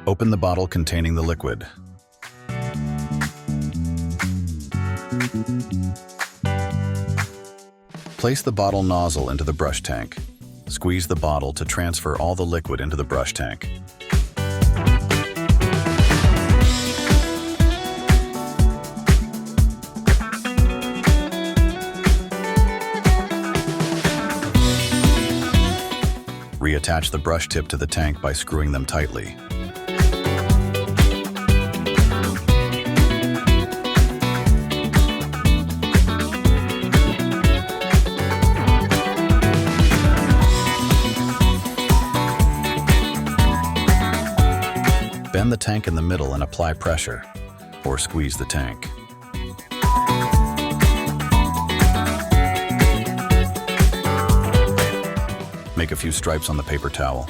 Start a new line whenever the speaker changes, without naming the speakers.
Open the bottle containing the liquid. Place the bottle nozzle into the brush tank. Squeeze the bottle to transfer all the liquid into the brush tank. Reattach the brush tip to the tank by screwing them tightly. Bend the tank in the middle and apply pressure, or squeeze the tank. Make a few stripes on the paper towel.